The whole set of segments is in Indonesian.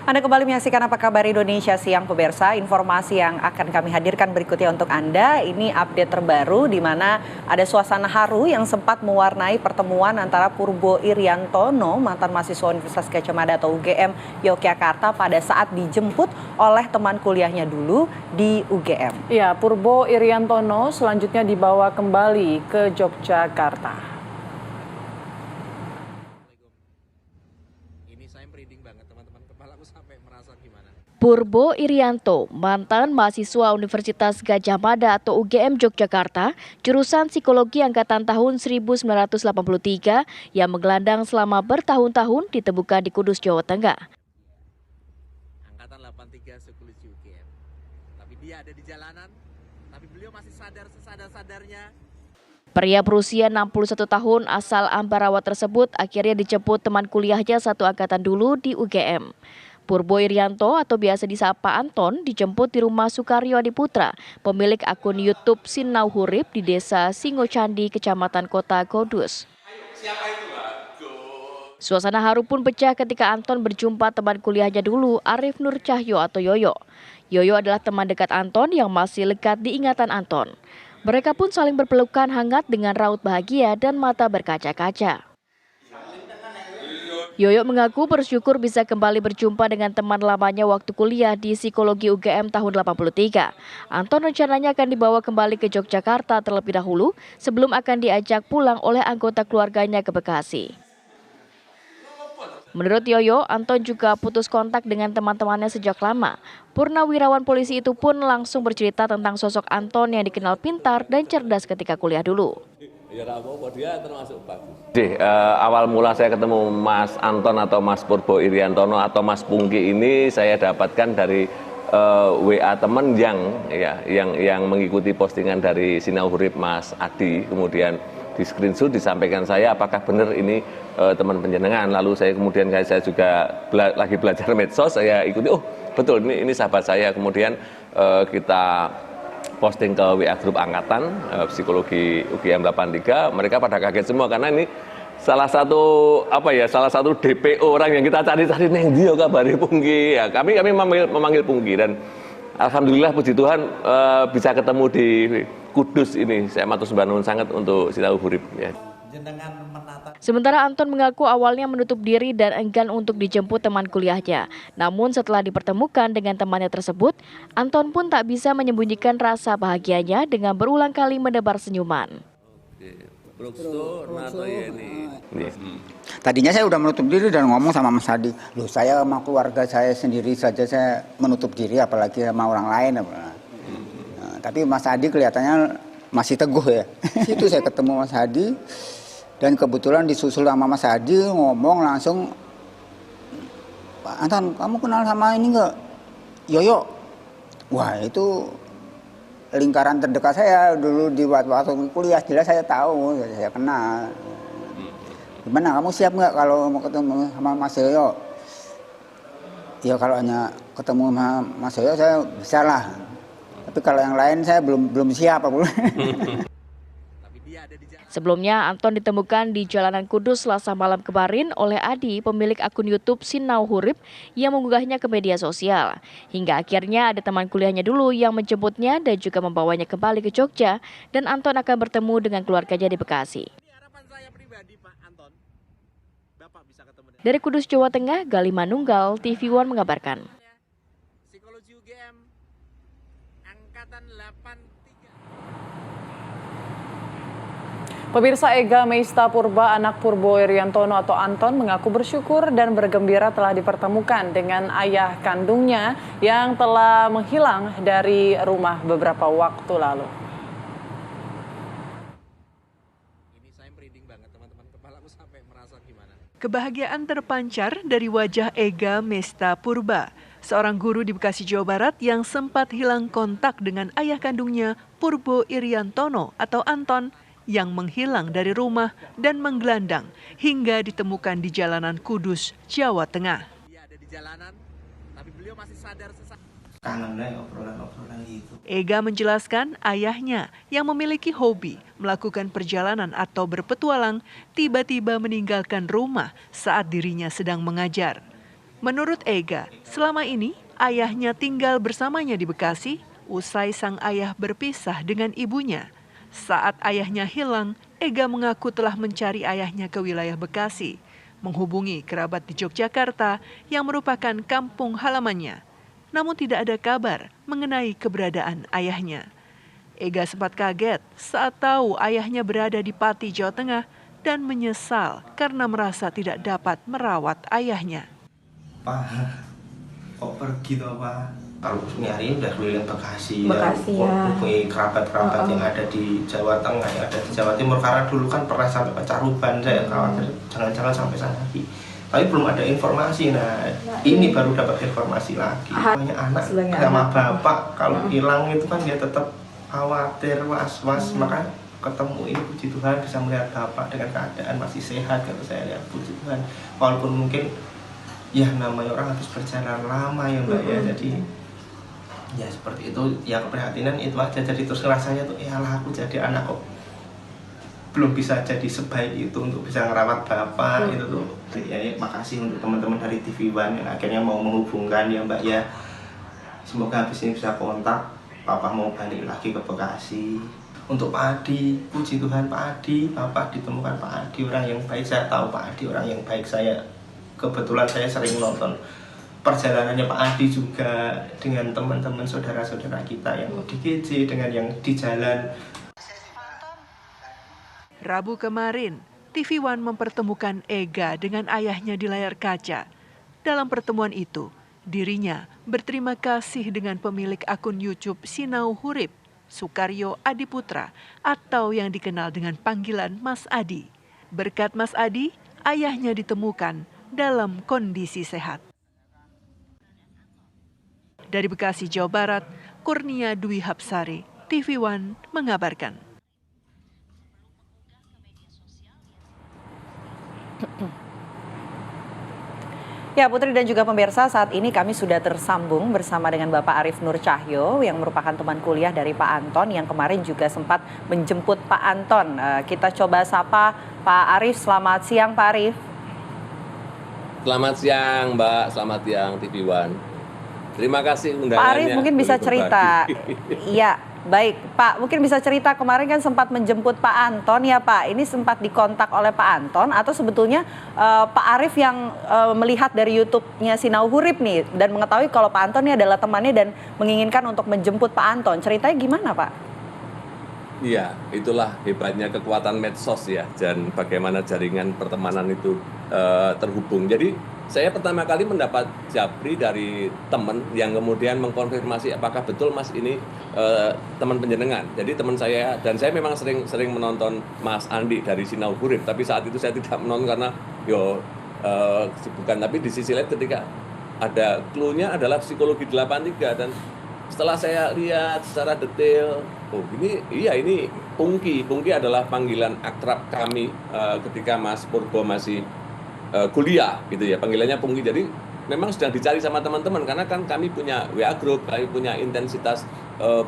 Anda kembali menyaksikan Apa Kabar Indonesia Siang pemirsa. Informasi yang akan kami hadirkan berikutnya untuk Anda. Ini update terbaru di mana ada suasana haru yang sempat mewarnai pertemuan antara Purbo Iriantono, mantan mahasiswa Universitas Gadjah Mada atau UGM Yogyakarta pada saat dijemput oleh teman kuliahnya dulu di UGM. Ya, Purbo Iriantono selanjutnya dibawa kembali ke Yogyakarta. Purbo Irianto, mantan mahasiswa Universitas Gadjah Mada atau UGM Yogyakarta, jurusan Psikologi angkatan tahun 1983 yang menggelandang selama bertahun-tahun ditemukan di Kudus, Jawa Tengah. Angkatan 83 Psikologi UGM. Tapi dia ada di jalanan, tapi beliau masih sadar-sadarnya. Pria berusia 61 tahun asal Ambarawa tersebut akhirnya dijemput teman kuliahnya satu angkatan dulu di UGM. Purbo Irianto atau biasa disapa Anton dijemput di rumah Sukaryo Adiputra, pemilik akun YouTube Sinau Hurip di desa Singocandi, Kecamatan Kota Kudus. Suasana haru pun pecah ketika Anton berjumpa teman kuliahnya dulu, Arif Nur Cahyo atau Yoyo. Yoyo adalah teman dekat Anton yang masih lekat di ingatan Anton. Mereka pun saling berpelukan hangat dengan raut bahagia dan mata berkaca-kaca. Yoyo mengaku bersyukur bisa kembali berjumpa dengan teman lamanya waktu kuliah di Psikologi UGM tahun 83. Anton rencananya akan dibawa kembali ke Yogyakarta terlebih dahulu sebelum akan diajak pulang oleh anggota keluarganya ke Bekasi. Menurut Yoyo, Anton juga putus kontak dengan teman-temannya sejak lama. Purnawirawan polisi itu pun langsung bercerita tentang sosok Anton yang dikenal pintar dan cerdas ketika kuliah dulu. Awal mula saya ketemu Mas Anton atau Mas Purbo Iriantono atau Mas Pungki ini saya dapatkan dari WA teman yang mengikuti postingan dari Sinau Hurip Mas Adi, kemudian di screenshot disampaikan saya apakah benar ini teman penjenengan. Lalu saya kemudian saya juga lagi belajar medsos, saya ikuti, oh betul ini sahabat saya. Kemudian kita posting ke WA grup angkatan Psikologi UGM 83, mereka pada kaget semua karena ini salah satu DPO orang yang kita cari-cari neng dia kabari Pungki. Ya, kami memanggil Pungki dan alhamdulillah puji Tuhan bisa ketemu di Kudus ini. Saya matur sembah nuwun sangat untuk Sinau Hurip ya. Sementara Anton mengaku awalnya menutup diri dan enggan untuk dijemput teman kuliahnya. Namun setelah dipertemukan dengan temannya tersebut, Anton pun tak bisa menyembunyikan rasa bahagianya dengan berulang kali menebar senyuman. Tadinya saya udah menutup diri dan ngomong sama Mas Hadi, loh saya sama keluarga saya sendiri saja saya menutup diri apalagi sama orang lain. Tapi Mas Hadi kelihatannya masih teguh ya. Situ saya ketemu Mas Hadi. Dan kebetulan disusul sama Mas Hadi ngomong langsung, Pak Anton, kamu kenal sama ini enggak? Yoyo. Wah itu lingkaran terdekat saya dulu di waktu kuliah, jelas saya tahu, saya kenal. Gimana, kamu siap nggak kalau mau ketemu sama Mas Yoyo? Ya kalau hanya ketemu sama Mas Yoyo saya bisa lah. Tapi kalau yang lain saya belum siap. Sebelumnya, Anton ditemukan di jalanan Kudus Selasa malam kemarin oleh Adi, pemilik akun YouTube Sinau Hurip yang mengunggahnya ke media sosial. Hingga akhirnya ada teman kuliahnya dulu yang menjemputnya dan juga membawanya kembali ke Jogja, dan Anton akan bertemu dengan keluarganya di Bekasi. Dari Kudus, Jawa Tengah, Gali Manunggal, TV One mengabarkan. Psikologi UGM angkatan 83. Pemirsa, Ega Meista Purba, anak Purbo Iriantono atau Anton, mengaku bersyukur dan bergembira telah dipertemukan dengan ayah kandungnya yang telah menghilang dari rumah beberapa waktu lalu. Ini saya merinding banget teman-teman, kepalaku sampai merasa gimana. Kebahagiaan terpancar dari wajah Ega Meista Purba, seorang guru di Bekasi, Jawa Barat yang sempat hilang kontak dengan ayah kandungnya Purbo Iriantono atau Anton yang menghilang dari rumah dan menggelandang hingga ditemukan di jalanan Kudus, Jawa Tengah. Dia ada di jalanan, tapi beliau masih sadar Ega menjelaskan ayahnya yang memiliki hobi melakukan perjalanan atau berpetualang tiba-tiba meninggalkan rumah saat dirinya sedang mengajar. Menurut Ega, selama ini ayahnya tinggal bersamanya di Bekasi usai sang ayah berpisah dengan ibunya. Saat ayahnya hilang, Ega mengaku telah mencari ayahnya ke wilayah Bekasi, menghubungi kerabat di Yogyakarta yang merupakan kampung halamannya. Namun tidak ada kabar mengenai keberadaan ayahnya. Ega sempat kaget saat tahu ayahnya berada di Pati, Jawa Tengah dan menyesal karena merasa tidak dapat merawat ayahnya. Pak, kok pergi toh Pak? Kalau nyari udah keliling Bekasi ya, hubungi kerabat-kerabat yang ada di Jawa Tengah, yang ada di Jawa Timur, karena dulu kan pernah sampai Pacaruban, saya khawatir jangan-jangan sampai sana lagi. Tapi belum ada informasi, nah ini baru dapat informasi lagi. Banyak anak sama bapak kalau hilang itu kan dia tetap khawatir, was-was, maka ketemu ini puji Tuhan bisa melihat bapak dengan keadaan masih sehat. Kalau saya lihat puji Tuhan, walaupun mungkin ya namanya orang harus berjalan lama ya Mbak ya, jadi ya seperti itu, ya keprihatinan itu aja. Jadi terus rasanya tuh ya lah, aku jadi anak kok belum bisa jadi sebaik itu untuk bisa ngerawat bapak itu tuh. Ya, makasih untuk teman-teman dari TV One yang akhirnya mau menghubungkan ya Mbak ya. Semoga habis ini bisa kontak, papa mau balik lagi ke Bekasi. Untuk Pak Adi, puji Tuhan Pak Adi, bapak ditemukan Pak Adi, orang yang baik. Saya tahu Pak Adi orang yang baik, kebetulan saya sering nonton perjalanannya Pak Adi juga dengan teman-teman saudara-saudara kita yang di GJ, dengan yang di jalan. Rabu kemarin, TV One mempertemukan Ega dengan ayahnya di layar kaca. Dalam pertemuan itu, dirinya berterima kasih dengan pemilik akun YouTube Sinau Hurip, Sukaryo Adiputra, atau yang dikenal dengan panggilan Mas Adi. Berkat Mas Adi, ayahnya ditemukan dalam kondisi sehat. Dari Bekasi, Jawa Barat, Kurnia Dwi Hapsari, TV One mengabarkan. Ya, Putri dan juga pemirsa, saat ini kami sudah tersambung bersama dengan Bapak Arief Nur Cahyo yang merupakan teman kuliah dari Pak Anton yang kemarin juga sempat menjemput Pak Anton. Kita coba sapa Pak Arief. Selamat siang Pak Arief. Selamat siang Mbak, selamat siang TV One. Terima kasih undangannya. Pak Arief mungkin bisa cerita. Iya, baik Pak, mungkin bisa cerita kemarin kan sempat menjemput Pak Anton ya Pak. Ini sempat dikontak oleh Pak Anton atau sebetulnya Pak Arief yang melihat dari YouTube-nya Sinau Hurip nih dan mengetahui kalau Pak Anton ini adalah temannya dan menginginkan untuk menjemput Pak Anton. Ceritanya gimana Pak? Iya, itulah hebatnya kekuatan medsos ya, dan bagaimana jaringan pertemanan itu terhubung. Jadi saya pertama kali mendapat japri dari teman yang kemudian mengkonfirmasi apakah betul Mas ini teman penjenengan. Jadi teman saya, dan saya memang sering menonton Mas Andi dari Sinau Hurip, tapi saat itu saya tidak menonton karena kesibukan. Tapi di sisi lain ketika ada clue-nya adalah Psikologi 83, dan setelah saya lihat secara detail, oh ini Pungki. Pungki adalah panggilan akrab kami ketika Mas Purbo masih kuliah gitu ya, panggilannya Pungki. Jadi memang sedang dicari sama teman-teman karena kan kami punya WA group, kami punya intensitas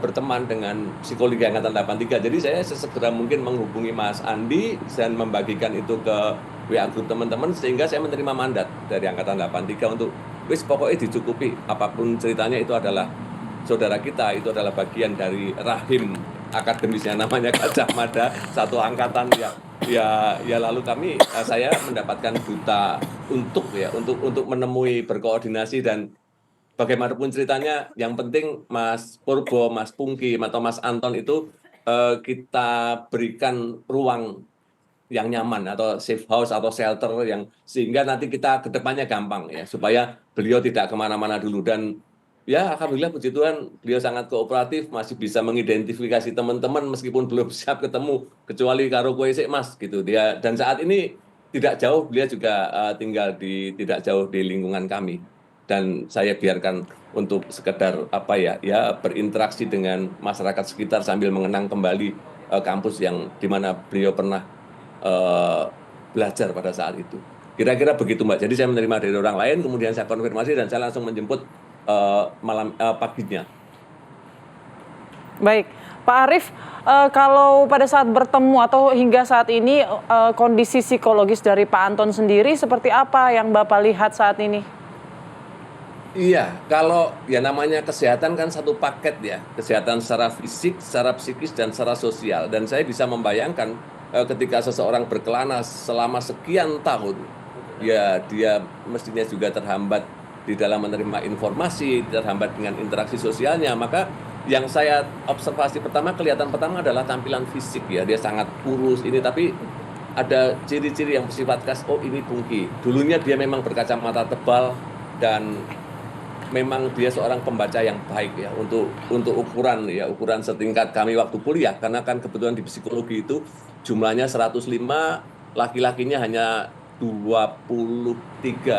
berteman dengan Psikologi Angkatan 83. Jadi saya sesegera mungkin menghubungi Mas Andi dan membagikan itu ke WA group teman-teman, sehingga saya menerima mandat dari Angkatan 83 untuk pokoknya dicukupi, apapun ceritanya itu adalah saudara kita, itu adalah bagian dari rahim akademisnya, namanya Gajah Mada, satu angkatan ya lalu saya mendapatkan duta untuk menemui, berkoordinasi, dan bagaimanapun ceritanya yang penting Mas Purbo, Mas Pungki atau Mas Anton itu kita berikan ruang yang nyaman atau safe house atau shelter yang sehingga nanti kita ke depannya gampang ya, supaya beliau tidak kemana-mana dulu. Dan ya, alhamdulillah puji Tuhan beliau sangat kooperatif, masih bisa mengidentifikasi teman-teman meskipun belum siap ketemu, kecuali karo kowe sik Mas gitu dia. Dan saat ini tidak jauh, beliau juga tinggal tidak jauh di lingkungan kami. Dan saya biarkan untuk sekedar berinteraksi dengan masyarakat sekitar sambil mengenang kembali kampus yang dimana beliau pernah belajar pada saat itu. Kira-kira begitu Mbak. Jadi saya menerima dari orang lain, kemudian saya konfirmasi dan saya langsung menjemput paginya. Baik, Pak Arief, kalau pada saat bertemu atau hingga saat ini kondisi psikologis dari Pak Anton sendiri seperti apa yang Bapak lihat saat ini? Iya, kalau ya namanya kesehatan kan satu paket ya, kesehatan secara fisik, secara psikis, dan secara sosial. Dan saya bisa membayangkan ketika seseorang berkelana selama sekian tahun, ya dia mestinya juga terhambat di dalam menerima informasi, terhambat dengan interaksi sosialnya. Maka yang saya observasi kelihatan pertama adalah tampilan fisik ya, dia sangat kurus ini, tapi ada ciri-ciri yang bersifat khas, oh ini Pungki. Dulunya dia memang berkacamata tebal dan memang dia seorang pembaca yang baik ya untuk ukuran setingkat kami waktu kuliah, karena kan kebetulan di psikologi itu jumlahnya 105, laki-lakinya hanya 23,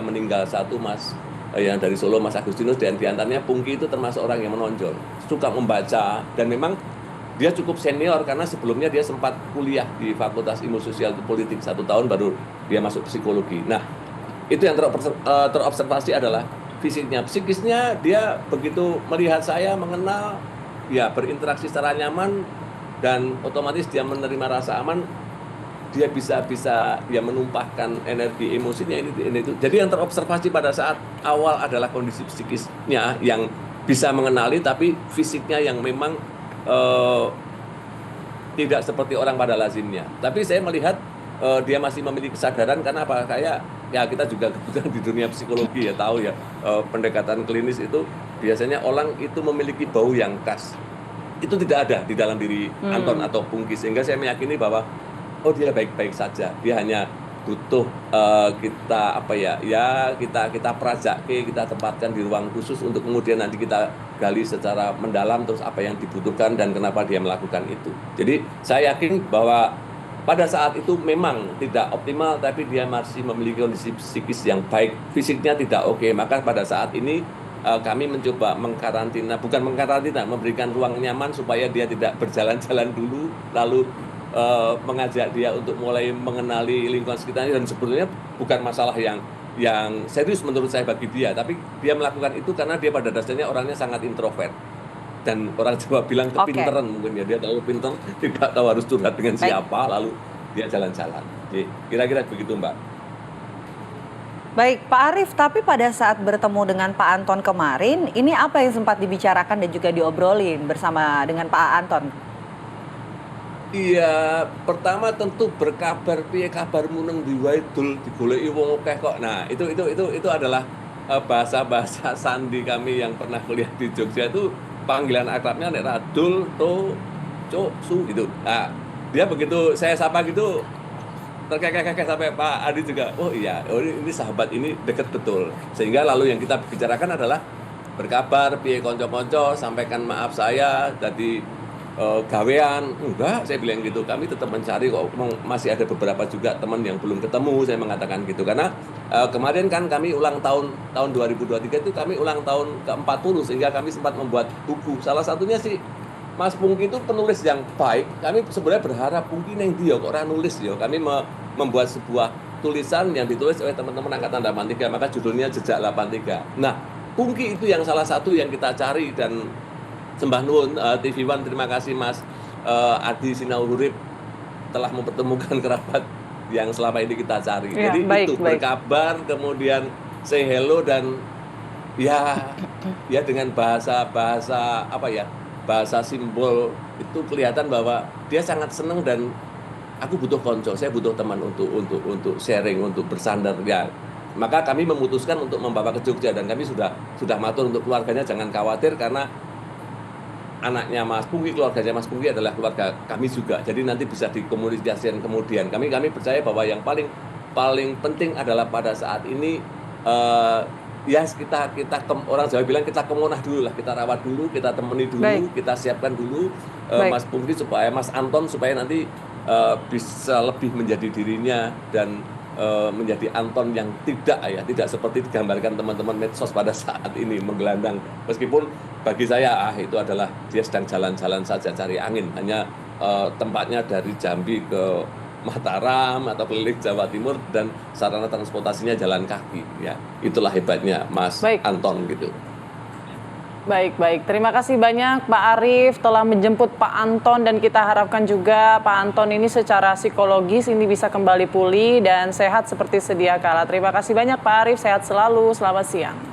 meninggal satu Mas yang dari Solo, Mas Agustinus, dan diantaranya Pungki itu termasuk orang yang menonjol, suka membaca, dan memang dia cukup senior karena sebelumnya dia sempat kuliah di Fakultas Ilmu Sosial Politik 1 tahun baru dia masuk psikologi. Nah, itu yang terobservasi adalah fisiknya. Psikisnya dia begitu melihat saya, mengenal, ya berinteraksi secara nyaman, dan otomatis dia menerima rasa aman, dia bisa ya menumpahkan energi emosinya ini itu. Jadi yang terobservasi pada saat awal adalah kondisi psikisnya yang bisa mengenali, tapi fisiknya yang memang tidak seperti orang pada lazimnya. Tapi saya melihat dia masih memiliki kesadaran, karena apa? Kayak ya kita juga kebetulan di dunia psikologi ya tahu ya, pendekatan klinis itu biasanya orang itu memiliki bau yang khas. Itu tidak ada di dalam diri Anton atau Pungki, sehingga saya meyakini bahwa oh dia baik-baik saja. Dia hanya butuh kita kita perajake, kita tempatkan di ruang khusus untuk kemudian nanti kita gali secara mendalam terus apa yang dibutuhkan dan kenapa dia melakukan itu. Jadi saya yakin bahwa pada saat itu memang tidak optimal, tapi dia masih memiliki kondisi psikis yang baik, fisiknya tidak oke. Maka pada saat ini kami mencoba memberikan ruang nyaman supaya dia tidak berjalan-jalan dulu, lalu mengajak dia untuk mulai mengenali lingkungan sekitarnya. Dan sebetulnya bukan masalah yang serius menurut saya bagi dia, tapi dia melakukan itu karena dia pada dasarnya orangnya sangat introvert. Dan orang Jawa bilang kepinteran mungkin ya, dia terlalu pintar, tidak tahu harus curhat dengan siapa, lalu dia jalan-jalan. Jadi kira-kira begitu Mbak. Baik Pak Arief, tapi pada saat bertemu dengan Pak Anton kemarin, ini apa yang sempat dibicarakan dan juga diobrolin bersama dengan Pak Anton? Iya, pertama tentu berkabar, piye kabarmu nang ndi wae dul digoleki wong akeh kok. Nah, itu adalah bahasa-bahasa sandi kami yang pernah kuliah di Jogja. Itu panggilan akrabnya nek Radul, To, Cuk, Su gitu. Nah, dia begitu saya sapa gitu terkekeh sampai Pak Adi juga, oh iya, ini sahabat ini dekat betul. Sehingga lalu yang kita bicarakan adalah berkabar, piye konco-konco, sampaikan maaf saya tadi gawean. Enggak, saya bilang gitu, kami tetap mencari kok, masih ada beberapa juga teman yang belum ketemu, saya mengatakan gitu. Karena kemarin kan kami ulang tahun 2023 itu kami ulang tahun ke-40, sehingga kami sempat membuat buku. Salah satunya sih Mas Pungki itu penulis yang baik. Kami sebenarnya berharap Pungki neng dia kok ora nulis ya. Kami membuat sebuah tulisan yang ditulis oleh teman-teman angkatan 83, maka judulnya Jejak 83. Nah, Pungki itu yang salah satu yang kita cari, dan sembah nuwun TV One, terima kasih Mas Adi Sinauhurip telah mempertemukan kerabat yang selama ini kita cari. Ya, jadi baik. Berkabar, kemudian say hello, dan ya dengan bahasa simbol itu kelihatan bahwa dia sangat senang, dan aku butuh konco, saya butuh teman untuk sharing, untuk bersandar ya. Maka kami memutuskan untuk membawa ke Jogja, dan kami sudah matur untuk keluarganya jangan khawatir, karena anaknya Mas Pungki, keluarganya Mas Pungki adalah keluarga kami juga. Jadi nanti bisa dikomunikasikan kemudian. Kami percaya bahwa yang paling penting adalah pada saat ini ya kita orang Jawa bilang kita kemonah dulu lah, kita rawat dulu, kita temani dulu, kita siapkan dulu Mas Pungki supaya Mas Anton supaya nanti bisa lebih menjadi dirinya dan menjadi Anton yang tidak seperti digambarkan teman-teman medsos pada saat ini menggelandang. Meskipun bagi saya itu adalah dia sedang jalan-jalan saja cari angin, hanya tempatnya dari Jambi ke Mataram atau keliling Jawa Timur, dan sarana transportasinya jalan kaki ya. Itulah hebatnya Mas Anton gitu. Baik. Terima kasih banyak Pak Arief telah menjemput Pak Anton, dan kita harapkan juga Pak Anton ini secara psikologis ini bisa kembali pulih dan sehat seperti sedia kala. Terima kasih banyak Pak Arief, sehat selalu, selamat siang.